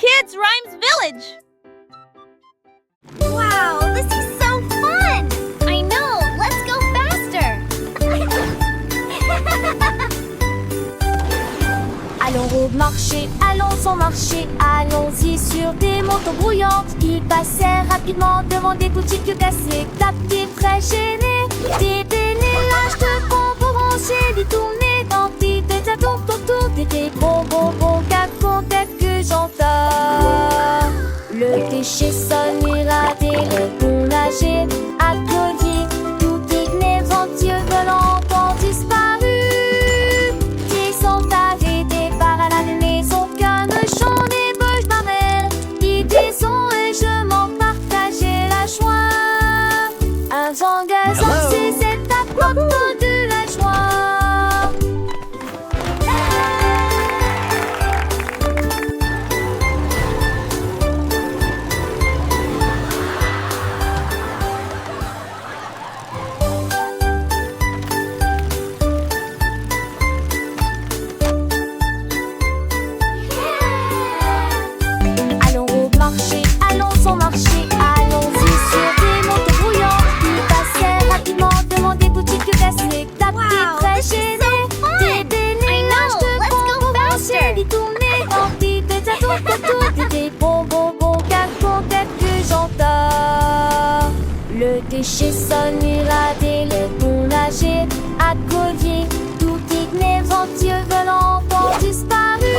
Kids Rhymes Village! Wow, this is so fun! I know, let's go faster! Allons au marché, allons au marché, allons-y sur des motos brouillantes. Ils passèrent rapidement devant des boutiques cassées, tapis très gênés. Des lâches de bonbons rangés, des tournées d'anti, des tour autour, des bonbons, cacons, que j'entends. Le déchet sonne, irradé, le bon nager, applaudi, tout inébrandieux volants ont disparu. Qui sont arrêtés par la maison, qu'un chant des bouches marelles. Ils disons et je m'en partageais la joie. Un zangazan, c'est cette apporte de la joie. Des bonbons, cacons, que j'entends. Le déchet sonne, irradé, le bon nager, accoyer, tout inébrandieux volants ont disparu.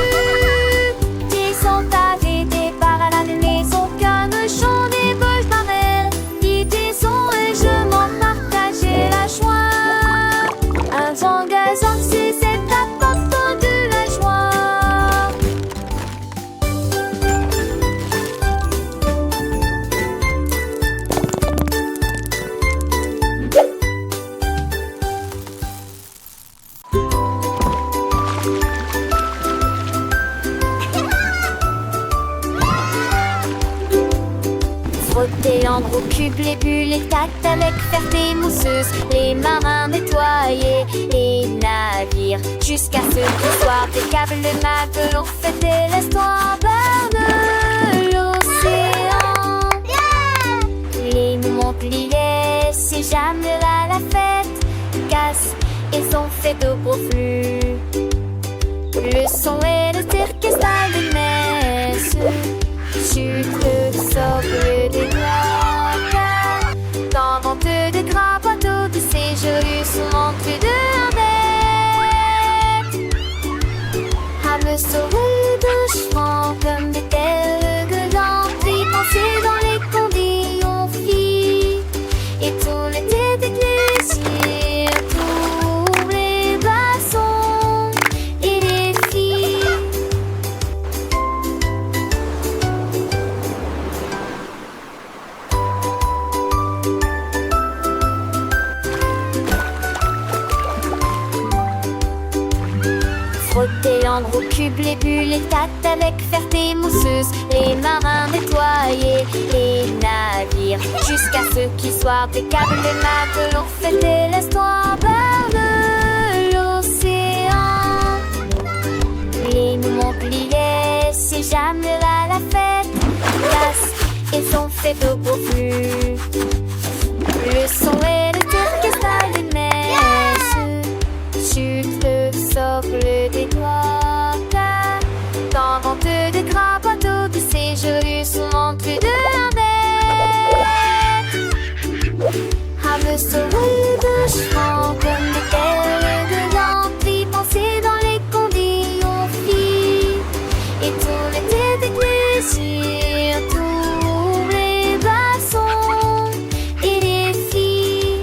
Qui sont arrêtés par la maison, qu'un chant des bouches marelles. Ils disons et je m'en partageais la joie. Un zangazan, c'est cette apportant de la joie. Frotter en gros cubes les bulles, les tacts avec ferté mousseuse. Les marins nettoyaient les navires jusqu'à ce qu'au soir des câbles le matelot fêtait l'histoire de l'océan. Les Montpellier, c'est jamais à la fête. Casse, ils ont fait de gros flux. Le son et le cirque installent des messes. Sucre, sobre, des noix, dans de gras bateaux de séjour sous l'entrée de la bête. À me sauver de chemin comme des telles gueulantes, y penser dans les conditions filles. Et tout l'été d'église, tous les glaçons et les filles. Frotter en gros cubes les bulles, les tacts avec ferté mousseuse. Les marins nettoyaient les navires jusqu'à ce qu'il soit impeccable. Les matelots fêtaient l'histoire de l'océan. Les Montpellier, c'est jamais à la fête. Casse, ils ont fait de beaux flux. Le son et le cirque installent des messes. Sucre, sobre, des noix, dans de gras bateaux de séjour sous l'entrée de la bête. À me sauver de chemin comme des telles gueulantes, y penser dans les conditions filles. Et tout l'été d'église, tous les glaçons et les filles.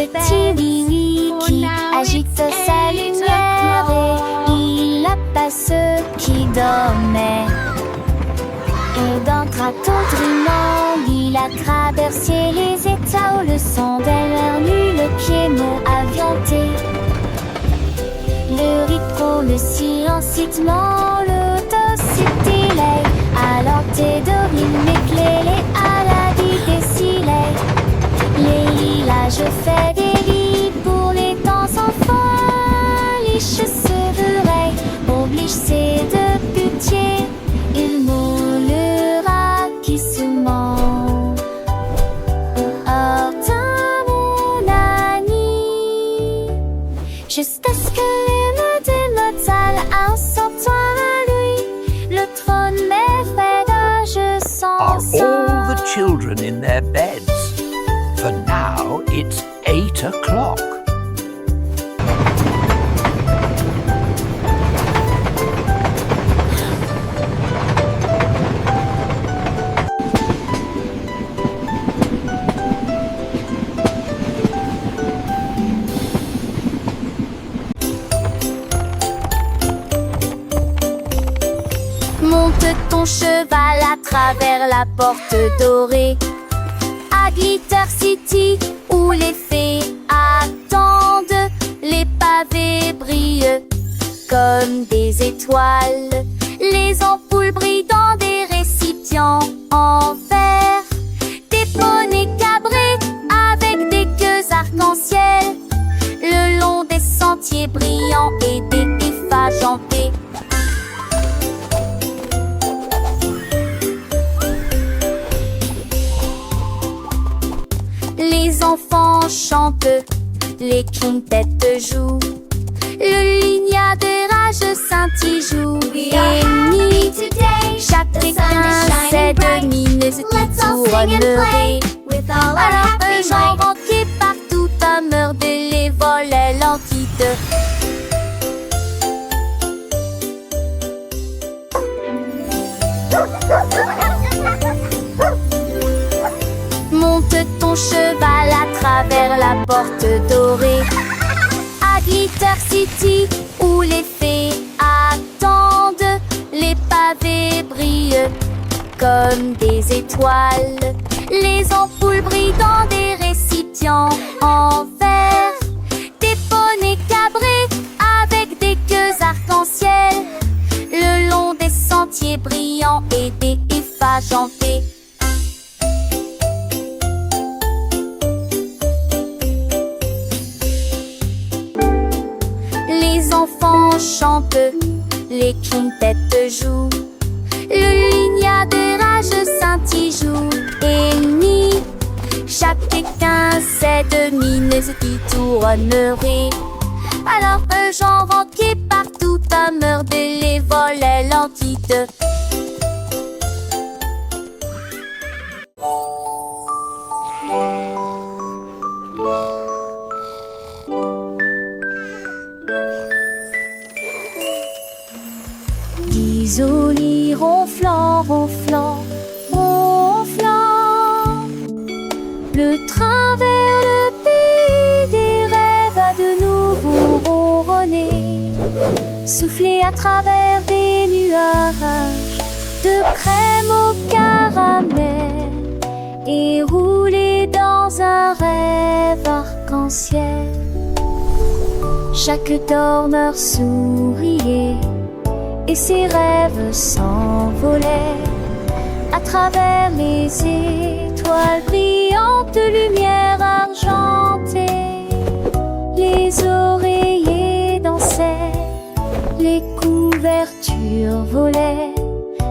Le petit Billy qui agite sa lumière et il apaise ceux qui dormaient. Et d'un train tendrement, il a traversé les états où le son derrière lui, le piano avianté. Le rythme, le silence, le l'autocité, alors t'es de children in their beds. For now, it's 8 o'clock. Monte ton cheval à travers la porte dorée à Glitter City où les fées attendent. Les pavés brillent comme des étoiles. Les ampoules brillent dans des récipients en verre. Des poneys cabrés avec des queues arc-en-ciel le long des sentiers brillants et des effajantés. Les enfants chantent, les quintettes jouent, le lignard de rage scintille joue et nuit. Chacun sait de mines qui tourneraient. Alors un genre qui partout à meurt de les volets l'entite. Monte ton cheval à travers la porte dorée à Glitter City où les fées attendent. Les pavés brillent comme des étoiles. Les ampoules brillent dans des récipients en verre. Des poneys cabrés avec des queues arc-en-ciel le long des sentiers brillants et des effajantés. Les enfants chantent, les quintettes jouent, le lignard de rage scintille joue et nuit. Chacun sait de mines qui tourneraient. Alors un genre qui partout à meurt de les volets l'entite. Isolé ronflant, ronflant, ronflant. Le train vers le pays des rêves a de nouveau ronronné. Soufflé à travers des nuages de crème au caramel et roulé dans un rêve arc-en-ciel. Chaque dormeur souriait et ses rêves s'envolaient à travers les étoiles brillantes, lumière argentée. Les oreillers dansaient, les couvertures volaient,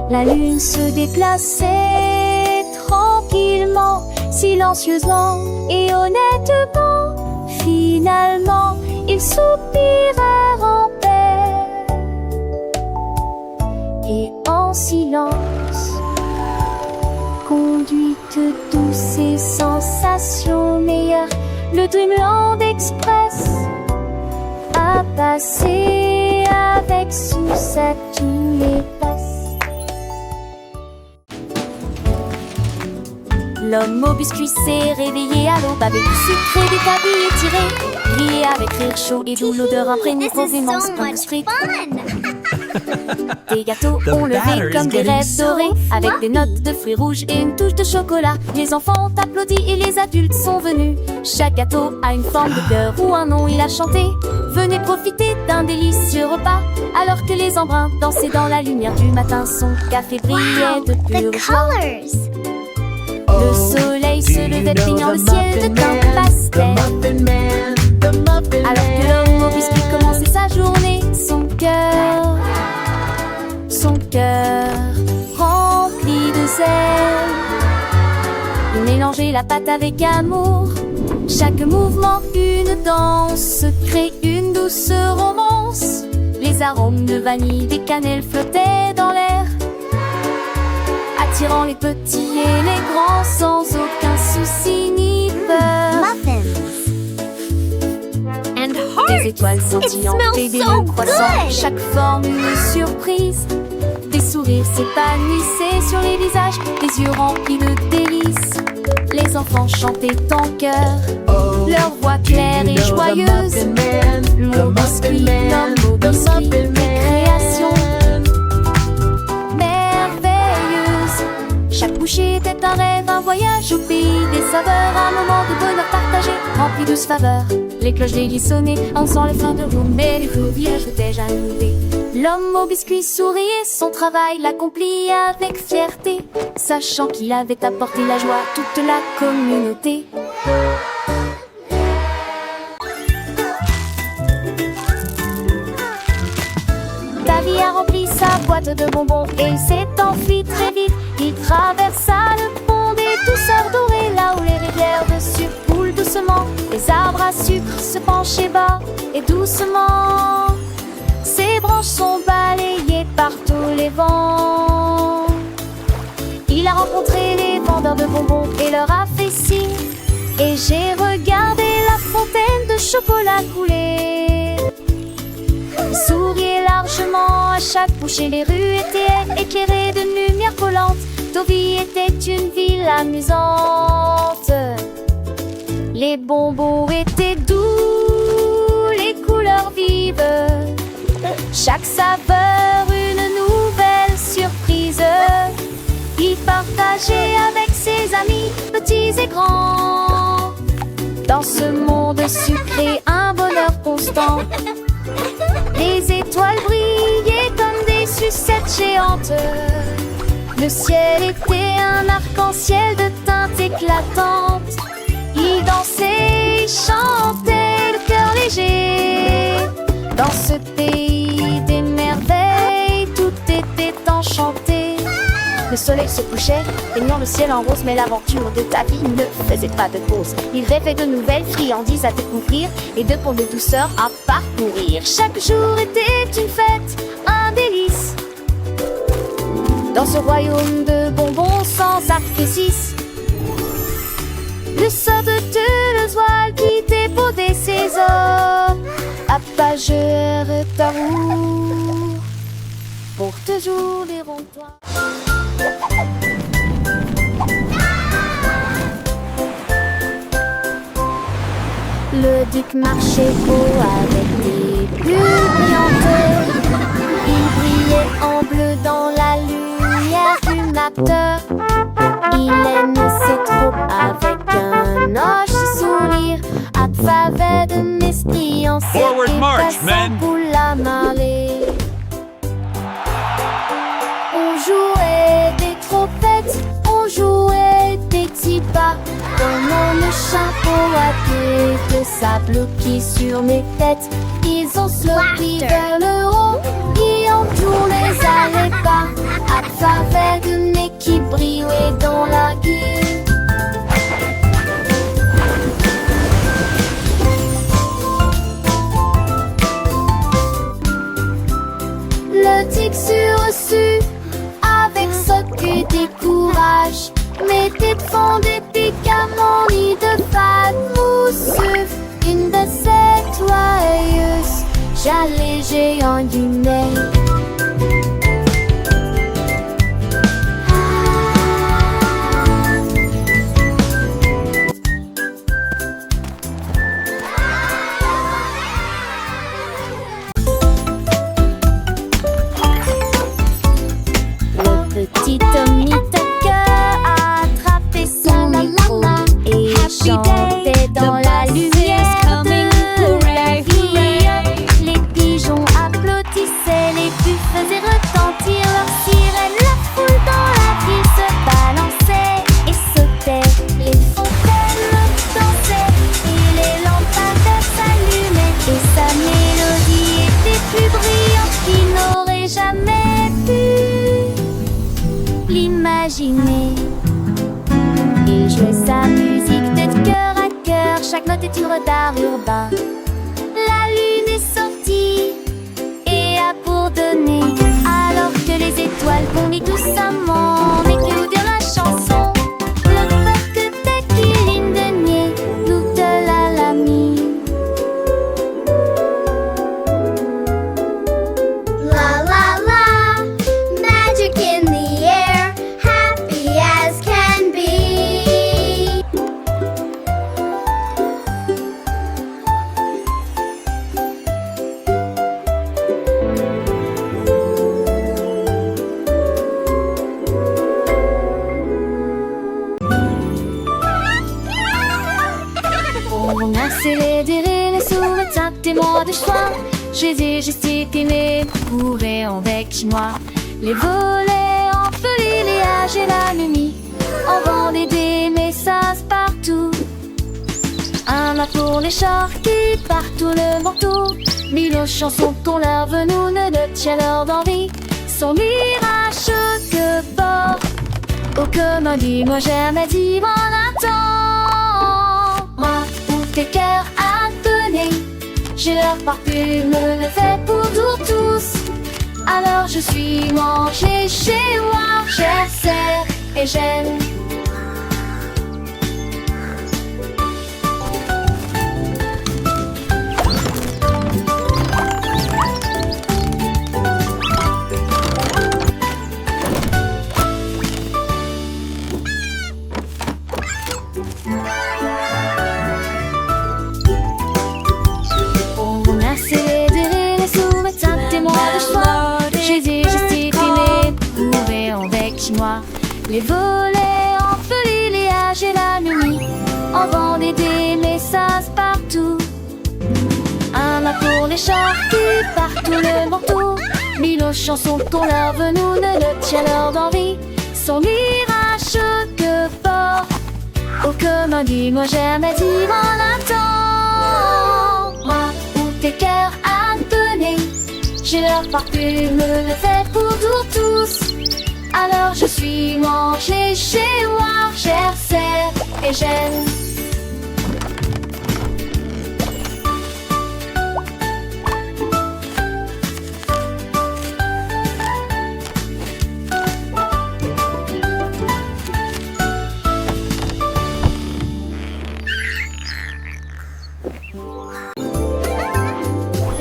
la lune se déplaçait tranquillement, silencieusement et honnêtement. Finalement, ils soupirèrent en paix et en silence, conduite douce et sensations meilleures, le Dreamland Express a passé avec succès tous les passes. L'homme au biscuit s'est réveillé à l'aube avec du sucre et des tabilles étirés. Riait avec rire chaud et doux, l'odeur imprégnée profondément Spring Street. Des gâteaux ont levé comme des rêves dorés, avec des notes de fruits rouges et une touche de chocolat. Les enfants ont applaudi et les adultes sont venus. Chaque gâteau a une forme de cœur ou un nom, il a chanté. Venez profiter d'un délicieux repas, alors que les embruns dansaient dans la lumière du matin. Son café brillait de pure joie. Le soleil se levait peignant le ciel de teint pastel. Alors que l'homme au biscuit commençait sa journée, son cœur rempli de zèle. Il mélangeait la pâte avec amour. Chaque mouvement, une danse, crée une douce romance. Les arômes de vanille, des cannelles flottaient dans l'air, attirant les petits et les grand sans aucun souci ni peur. And Des hearts! étoiles scintillantes et des so mots croissants, good. chaque forme une surprise. Des sourires s'épanouissaient sur les visages, des yeux remplis de délices. Les enfants chantaient en chœur, leur voix claire et joyeuse. L'homme biscuit, l'homme au biscuit, création merveilleuse. Chaque bouchée était un rêve, un voyage au pays des saveurs, un moment de bonheur partagé, rempli de faveurs. Les cloches d'église sonnaient, en sent les fins de roue, mais les feux villages étaient jaloux. L'homme au biscuit souriait, son travail l'accomplit avec fierté, sachant qu'il avait apporté la joie à toute la communauté. Davy a rempli sa boîte de bonbons et il s'est enfui très vite. Il traversa le pont des douceurs dorées, là où les rivières de sucre coulent doucement. Les arbres à sucre se penchaient bas et doucement. Ses branches sont balayées par tous les vents. Il a rencontré les vendeurs de bonbons et leur a fait signe. Et j'ai regardé la fontaine de chocolat couler. Il souriait largement à chaque bouchée. Les rues étaient éclairées de lumière collante. Deauville était une ville amusante. Les bonbons étaient doux, les couleurs vives. Chaque saveur une nouvelle surprise. Il partageait avec ses amis, petits et grands. Dans ce monde sucré, un bonheur constant. Les étoiles brillaient comme des sucettes géantes. Le ciel était un arc-en-ciel de teintes éclatantes. Ils dansaient, chantaient, le cœur léger. Dans ce pays des merveilles, tout était enchanté. Le soleil se couchait, baignant le ciel en rose, mais l'aventure de Davy ne faisait pas de pause. Il rêvait de nouvelles friandises à découvrir et de ponts de douceur à parcourir. Chaque jour était une fête, un délice. Dans ce royaume de bonbons sans sacrifice. Le sort de l'oiseau qui débaudait ses os, apageur d'amour, pour toujours les ronds-points. Le duc marchait beau avec des bulles brillantes. Il brillait en bleu dans la lumière du matin. Il aime ses troupes avec un hoche sourire, à travers de l'esprit en Forward cercle march, passant men. pour la marée. On jouait des trompettes, on jouait des petits pas, comme le chapeau à queue de sable qui sur mes têtes. Ils ont sauté vers le haut, et en tout les allait pas, à travers de nez qui brillait dans la gueule. Le tic sur-reçu, avec ce que des courage, mettait de fond des piquants ni de fade mousseux. Une de ces joyeuses, j'allais en guillemets. Le petit Tommy Tucker a attrapé son micro et chantait dans la lumière de la vie. Les pigeons applaudissaient, les buts faisaient retentir leurs sirènes. La foule dans la ville se balançait et sautait. Les fontaines dansaient et les lampadaires s'allumaient. Et sa mélodie était plus brillante qu'il n'aurait jamais pu l'imaginer. Il jouait sa musique de cœur à cœur, chaque note est une d'art urbain. La lune est sortie et a bourdonné, alors que les étoiles bondirent doucement, mais que nous dire la chanson. moi de choix. J'ai des gestes aimés, courez avec moi. Les volets entre les âges et la nuit. On vendait des messages partout. Un mât pour les chars qui partout le manteau. Mille chansons qu'on leur venou ne tient leur d'envie. Son mirage que bord. Oh comme un dit, moi j'aime et dit mon attend. Moi où tes cœurs à donner. J'ai leur parfume, le fait pour nous tous. Alors je suis mangée chez moi, j'essaie et j'aime. Les volets entre les âges et la nuit. On vendait des messages partout. Un mât pour les chars qui partout le manteau. Mille chansons qu'on leur venou ne tient leur d'envie. Son mirage que fort. Oh comme un dit, moi j'aime et dit mon attend. Moi où tes cœurs à donner. J'ai leur parfume, le fait pour nous tous. Alors je suis mangée chez moi, j'essaie et j'aime.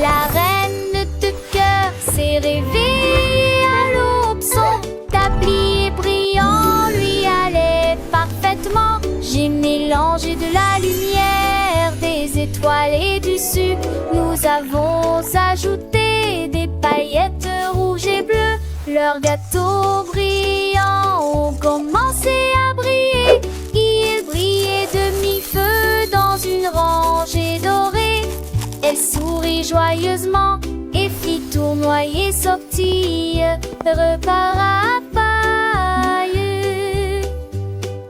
La reine de cœur s'est réveillée à l'aube. Son tablier brillant lui allait parfaitement. J'ai mélangé de la lumière, des étoiles et du sucre. Nous avons ajouté des paillettes rouges et bleues. Leurs gâteaux brillants ont commencé à briller. Ils brillaient de mi-feu dans une rangée dorée. Elle sourit joyeusement et fit tournoyer sortie, repart à paille.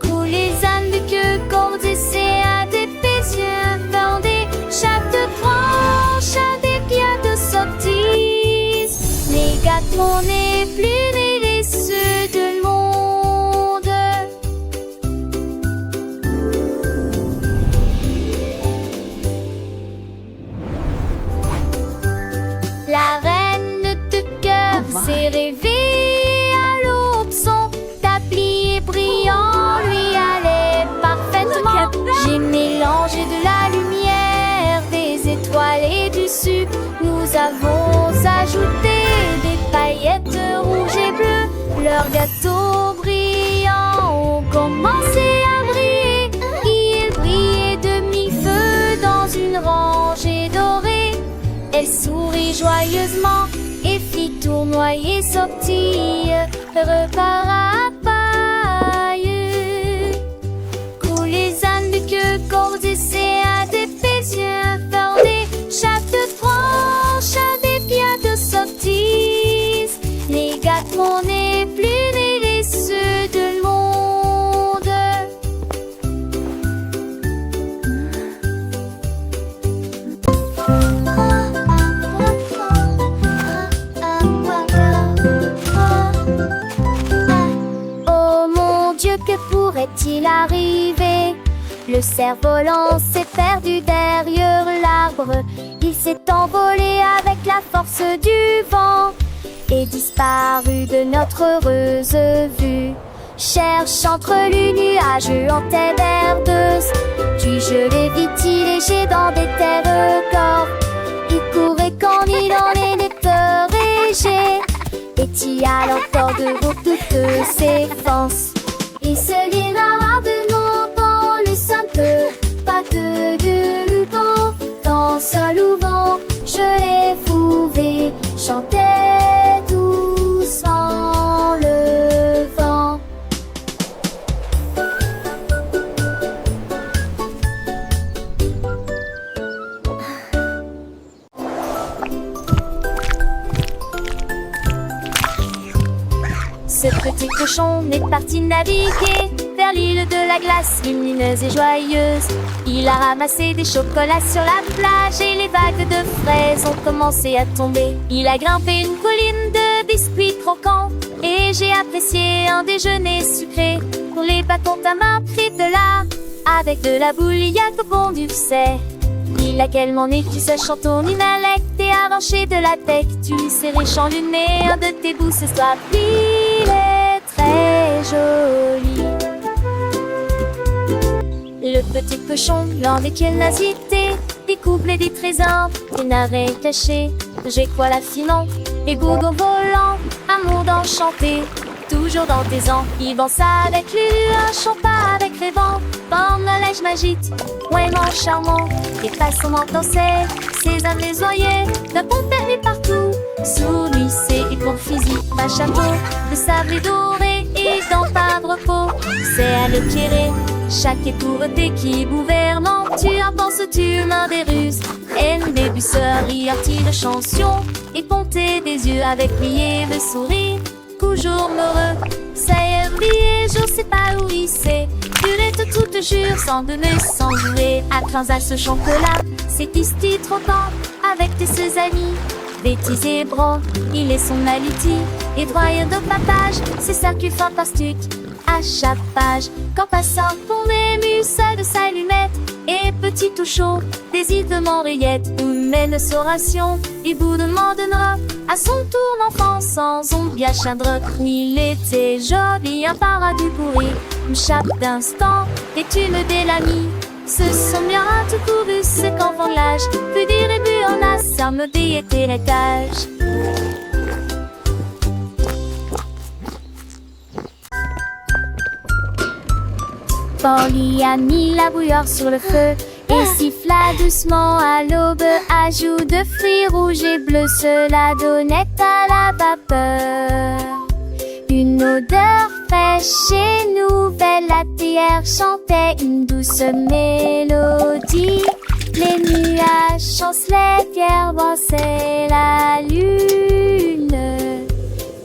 Coule les ânes de queue, cordes et à des yeux fendés. Chaque branche a des pierres de sortie. Les gâteaux n'est plus les ceux de monde. La reine de cœur s'est réveillée à l'aube. Son tablier brillant lui allait parfaitement. J'ai mélangé de la lumière, des étoiles et du sucre. Nous avons ajouté des paillettes rouges et bleues. Leurs gâteaux brillants ont commencé à briller. Ils brillaient de mi-feu dans une rangée dorée. Elle sourit joyeusement et fit tournoyer sortie, repart à paille. Coule les ânes de queue, cordes et à des yeux fendés. Chaque branche a des pierres de sortie. Les gâteaux n'est plus les ceux de monde. Que pourrait-il arriver? Le cerf-volant s'est perdu derrière l'arbre. Il s'est envolé avec la force du vent et disparu de notre heureuse vue. Cherche entre les nuages en terre verdeuse. Puis je l'ai vite léger dans des terres corps. Il courait quand il en est peur et j'ai et à l'entor de toutes ses forces. Il se guéra de longtemps le simple pas de vent. Dans ce louvant, je l'ai fouvé, chantait doucement le vent. ce petit cochon est parti naviguer vers l'île de la glace, lumineuse et joyeuse. Il a ramassé des chocolats sur la plage et les vagues de fraises ont commencé à tomber. Il a grimpé une colline de biscuits croquants et j'ai apprécié un déjeuner sucré pour les bâtons à main pris de là avec de la bouilliade au bon du sait. Il a quellement né tu sais chanton inalect et arraché de la tête. Tu lui serrais chanluné un de tes bouts ce soir. Il est très joli. Le petit cochon, l'un des curiosités, découvre des trésors, des narets cachés. J'ai quoi l'affinant, les bourgons volants, amour d'enchanté. Toujours dans tes ans, il danse avec lui, un chant pas avec les vents. Bande la neige magique, vraiment charmant. Et façons danser, ses âmes les oyer, d'un bon permis partout. Sous lui, c'est une fusil, un chapeau, de sable et doré, et dans pas de repos. C'est à le tirer, chaque étourté qui gouvernant. Tu en penses, tu mains des ruses, haine des busseurs, artie de chanson, et ponter des yeux avec plié de sourire. Toujours heureux, ça y est oublié, je sais pas où il sait. Durette tout te jure, sans donner, sans jouer. À à ce chocolat, c'est ici trop temps. Avec tes ses amis, bêtises et bras, il est son aliti. Et droit de papage, c'est ça qui est fantastique. À chaque page, quand passant pour ému, ça de sa lunette. Et petit tout chaud, des îles de Montréette, où mène sa ration, et bout de donnera à son tour l'enfant sans ombre bien chadre. Il était joli, un paradis pourri, une chape d'instant, et une de l'ami. Ce sont bien tout couru, ce qu'enfant de l'âge, plus dire et but en a, ça me était l'étage. Polly a mis la bouilloire sur le feu et siffla doucement à l'aube. Ajout de fruits rouges et bleus, cela donnait à la vapeur une odeur fraîche et nouvelle. La théière chantait une douce mélodie. Les nuages chancelaient, pierre brassaient la lune.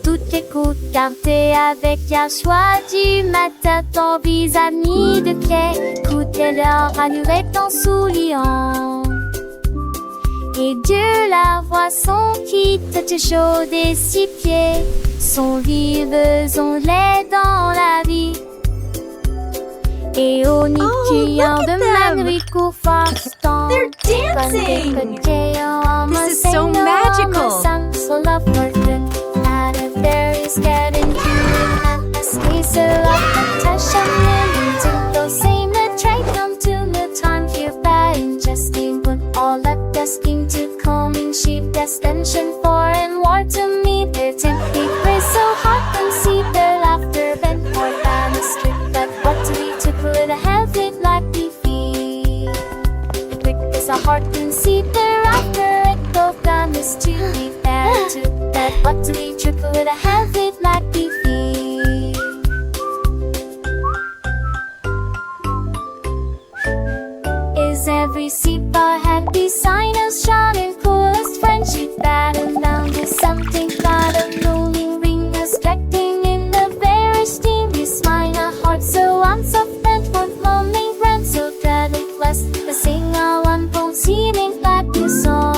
Toutes les coups cartés avec un choix du matin. Ton vis-à-vis de pied coûtait leur allure en souliant. Et Dieu la voit son quitte chaude et six pieds sont vives onglets dans la vie. Et au nid criant de ma nuit court forçant. They're dancing! This is so magical! Getting cute and the space of Natasha Million to those same that try come to the time here by ingesting but all that desking to coming sheep destination for and war to me their tempting praise so hot and see their laughter bent more than a strip but what to be to put a have it like we feel quick as a heart and see thereafter it both done is to be fair to that what to be triple with a have it like we feel. Is every seat a happy sign of shining coolest friendship battle down to something got a rolling ring respecting in the very steamy smile a heart so unsoft and for lonely friends so that it blessed the singer one bone seeming like the song.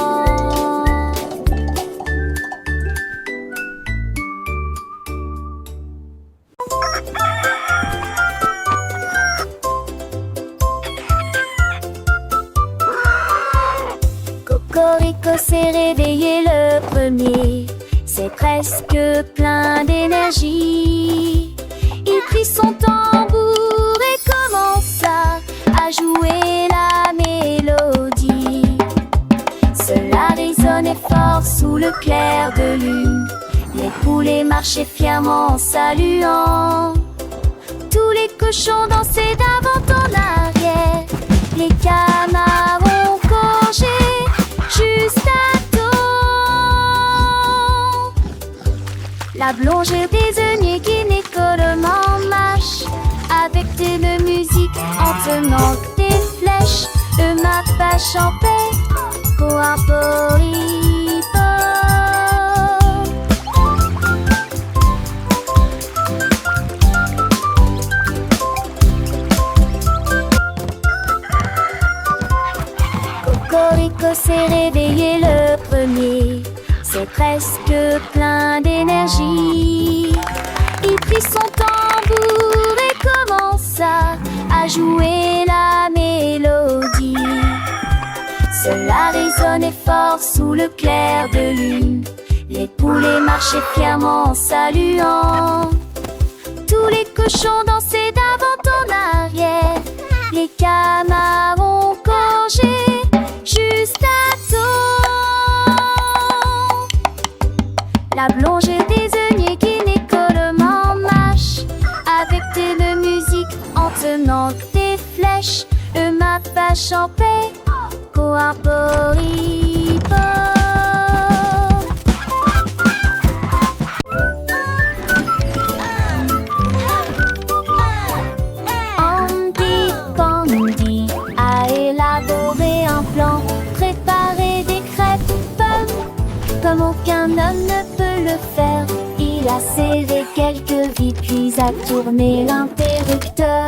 Cocorico s'est réveillé le premier, c'est presque plein d'énergie. Il prit son tambour et commença à jouer la mélodie. Cela résonnait fort sous le clair de lune. Les poulets marchaient fièrement en saluant. Tous les cochons dansaient d'avant en arrière. Les canards ont gorgé juste à temps. La blonde prisonnier qui n'écolement marche avec de musique en tenant des flèches. Le mappa chantait pour un poripo. presque plein d'énergie. Il prit son tambour et commença à jouer la mélodie. Cela résonnait fort sous le clair de lune. Les poulets marchaient fièrement en saluant. Tous les cochons dansaient d'avant en arrière. Les canards ont congé juste à temps. La plongée des œillets guinée en marche avec de musique en tenant des flèches. Le mapache en paix, coarporipo. Andy Pandy a élaboré un plan, préparé des crêpes pommes comme aucun homme ne peut le faire. Il a serré quelques vis puis a tourné l'interrupteur.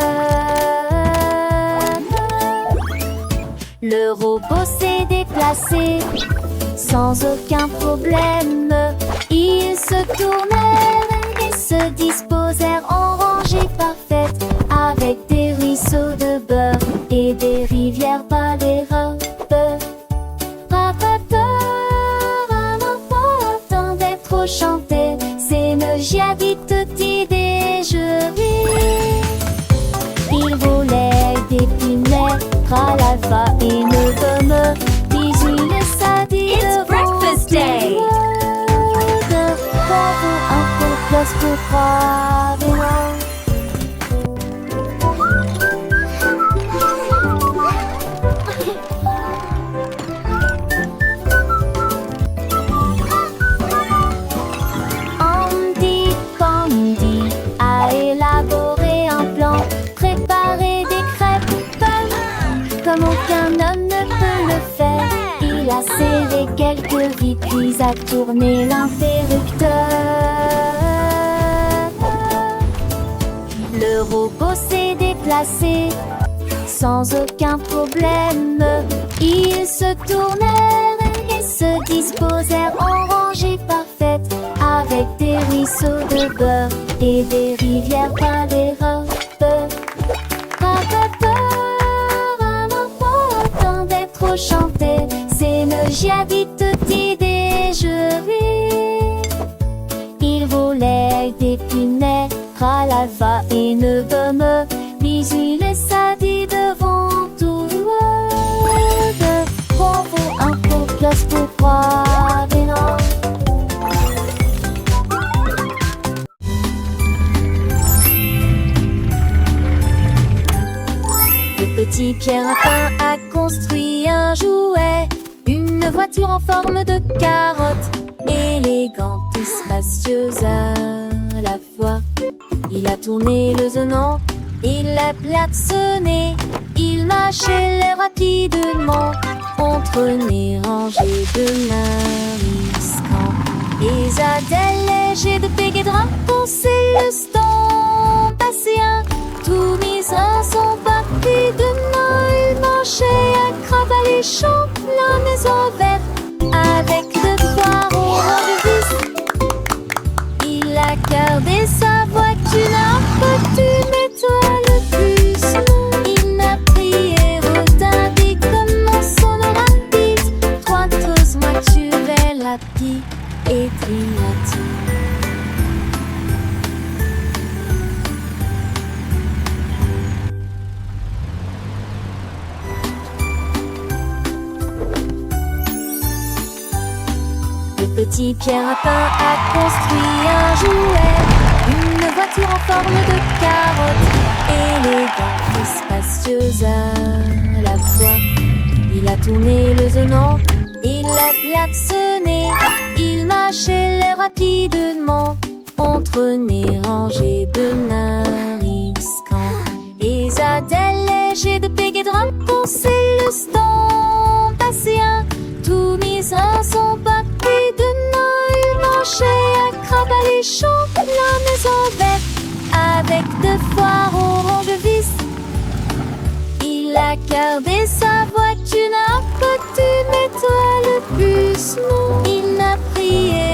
Le robot s'est déplacé sans aucun problème. Ils se tournèrent et se disposèrent en rangée parfaite, avec des ruisseaux de beurre et des rivières par les robes. Attendait trop chanter, c'est le giavite déjeuner. Il volait des pinets, ralava et ne gomme. Bisous le sadi. It's breakfast day. Un peu place pour croire. Andy Pandy a élaboré un plan, préparé des crêpes pommes comme aucun homme ne peut le faire. Il a serré quelques vis puis a tourné l'interrupteur. Le robot s'est déplacé sans aucun problème. Ils se tournèrent et se disposèrent en rangée parfaite, avec des ruisseaux de beurre et des rivières par les robes. Attendait trop chanter, c'est le giavite déjeuner. Il volait des pinets, ralava et ne gomme. Bisous le sadi devant tout le monde. Bravo, un peu place pour croire des noms. Le petit Pierre Lapin a construit un jouet, une voiture en forme de carotte, élégante et spacieuse à la fois. Il a tourné le zonant, il l'a klaxonné, il marchait rapidement entre les rangées de mariscants. Les adèles légers de pégés de pour le passien, tout mis à son parti de Noël. Il marchait à crabe alléchant, la maison verte, avec de foires au revers. Il a gardé sa voiture, costume étoile plus. Il n'a prié retardé comme son rapide. Trois trousses voitures, la pie et triati. Le petit Pierre Lapin a construit un jouet, une voiture en forme de carotte, élégante et spacieuse à la fois. Il a tourné le zonant, il l'a klaxonné, il marchait rapidement entre les rangées de mariscants. Les adèles légers de pégés de pour le stand passien, tout mis à son papier de Noël. Marchait à crabe alléchant, la maison verte, avec de foires au vis. Il a gardé sa voiture, un costume étoile plus. Non, il n'a prié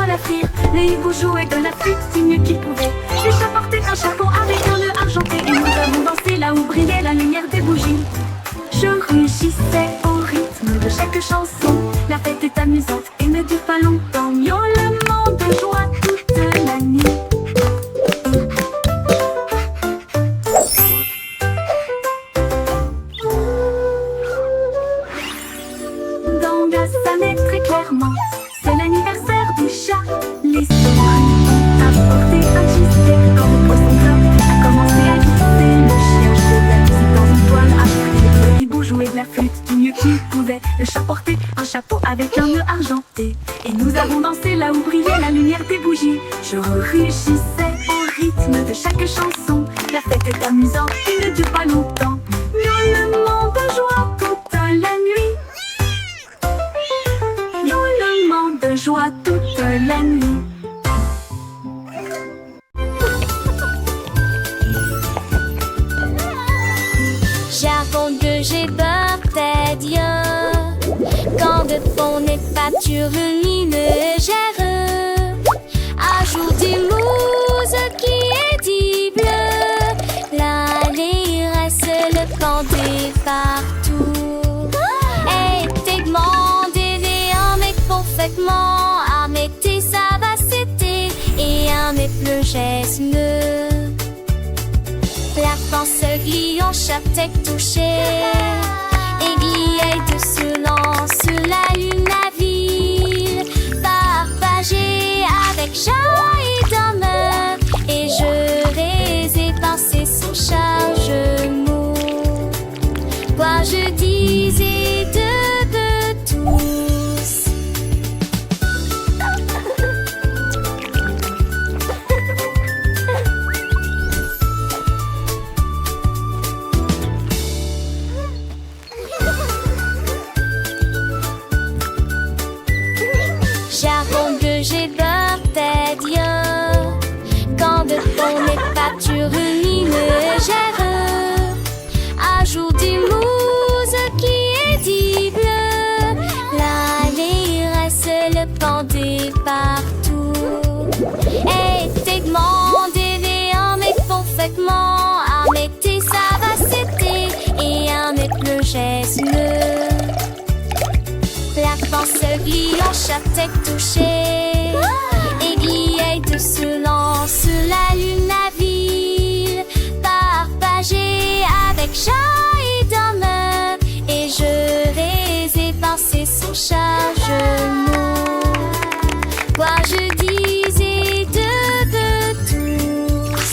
à l'affaire. Les hiboux jouaient de la flûte du mieux qu'ils pouvaient. Les chats portaient un chapeau avec un nœud argenté. Et nous avons dansé là où brillait la lumière des bougies. Je rugissais au rythme de chaque chanson. La fête est amusante et ne dure pas longtemps. Miaulement de joie toute la nuit. Dans Gassanet très clairement, c'est l'anniversaire du chat. Les souris apportaient un cheesecake dans le poisson gras. A commencé à glisser, le chien jouait de la musique dans une toile après. Le hibou jouait de la flûte du mieux qu'il pouvait. Le chat portait un chapeau avec un nœud argenté. Et nous avons dansé là où brillait la lumière des bougies. Je rugissais au rythme de chaque chanson. La fête est amusante et ne dure pas longtemps. Miaulement de joie toute la nuit. Miaulement de joie toute la nuit. J'avoue que j'ai peur des dieux. Quand de fond n'est pas sur une légère. Ajoute des mousse qui est dit bleu. La reste le pendé partout. Et t'es demandé un mec parfaitement. À mettre ça va c'était. Et un mec le geste la France glie en chaque tête touchée. Aiguille de silence sur la lune la ville. Partagée avec chat et demeure. Et je les ai passés son chargement. Quoi je disais de tous. J'avoue que j'ai peur des dieux. Quand de fond n'est pas sur une légère. Ajoute des mousse qui est dit bleu. La reste le pendé partout. Et t'es demandé un mec parfaitement. À mettre ça va c'était. Et un mec le geste la France glie en chaque tête touchée. Aiguille de silence sur la lune la ville. Partagée avec chat et demeure. Et je les ai passés son chargement. Quoi je disais de tous.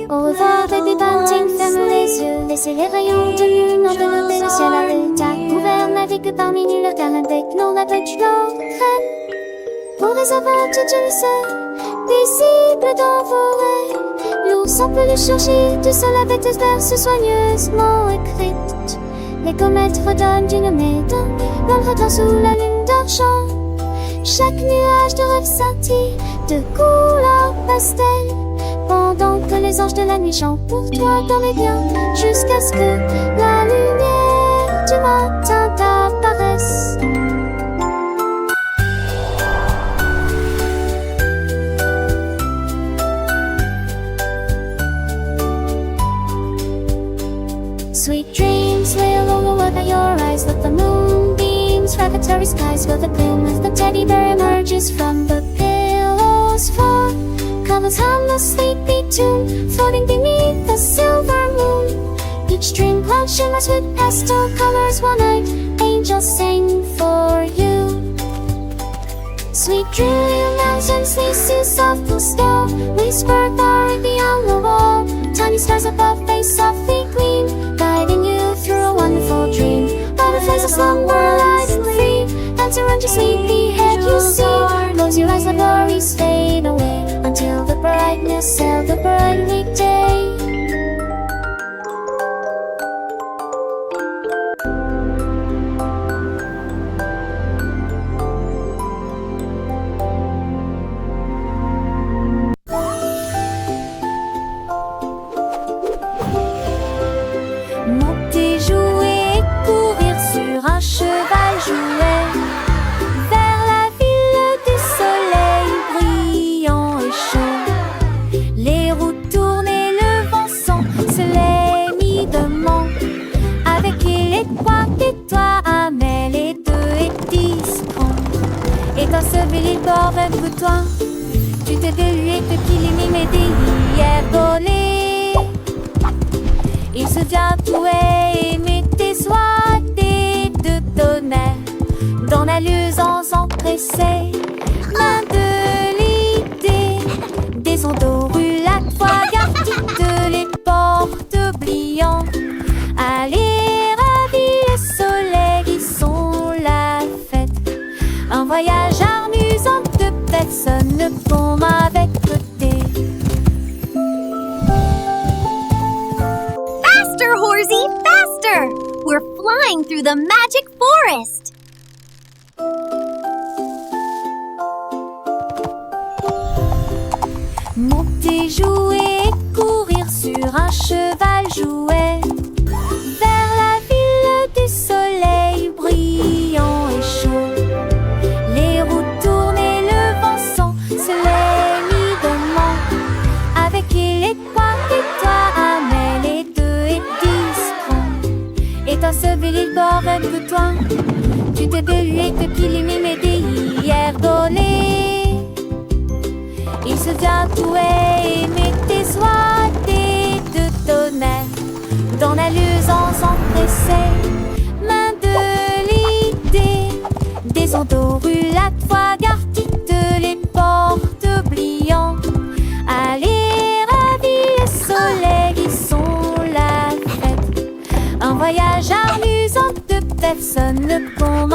Au revoir baby bunting, ferme les yeux. Laissez les rayons de lune envelopper le ciel avec ta couvert. Navigue parmi nulle calme avec nos navets crème. Pour les aventures d'une sœur, paisible dans vos rêves. L'ours en peluche surgit du sol avec des verses soigneusement écrites. Les comètes redonnent d'une médaille, l'ombre sous la lune d'argent. Chaque nuage de rêve scintille de couleur pastel. Pendant que les anges de la nuit chantent pour toi dans les biens. Jusqu'à ce que la lumière du matin t'apparaisse. Sweet dreams lay along the way by your eyes. Let the moonbeams refractory skies fill the gloom as the teddy bear emerges from the pillow's fall. Covers harmless sleepy tune, floating beneath the silver moon. Each dream cloud shimmers with pastel colors. One night, angels sing for you. Sweet dream mountains, leases soft blue snow. Whisper far beyond the wall. Tiny stars above, they softly gleam, guiding you through a wonderful dream. Butterflies of slumber light and free, dance around your sleepy head you see. Close your eyes, let worries fade away, until the brightness of the brightly day. cheval jouait vers la ville du soleil brillant et chaud. Les roues tournaient, le vent se les mit de main. Avec les trois et toi, mais les deux et 10 francs. Et dans ce bel bord un peu toi, tu t'es de lui et te qu'il mais hier donné. Il se vient tout et mettait soit des deux tonnerres dans la luisance empressée. Main de l'idée, des ondes aux rulates, fois garde les portes oubliant. Allez, ravis le soleil qui sont la fête. Un voyage amusant de personne comme avec côté. Faster, Horsey, faster! We're flying through the magic forest. Monter, jouer et courir sur un cheval jouet vers la ville du soleil brillant et chaud. Les roues tournaient, le vent se les mit de main. Avec les trois et toi, mais les deux et 10 francs. Et dans ce bel bord un peu toi, tu t'es de lui et te qu'il mais hier donné. Il se vient tout et mettait soit des deux tonnerres dans la luisance empressée. Main de l'idée, des ondes aux rulates, fois garde les portes oubliant. Allez, ravis le soleil qui sont la fête. Un voyage amusant de personne comme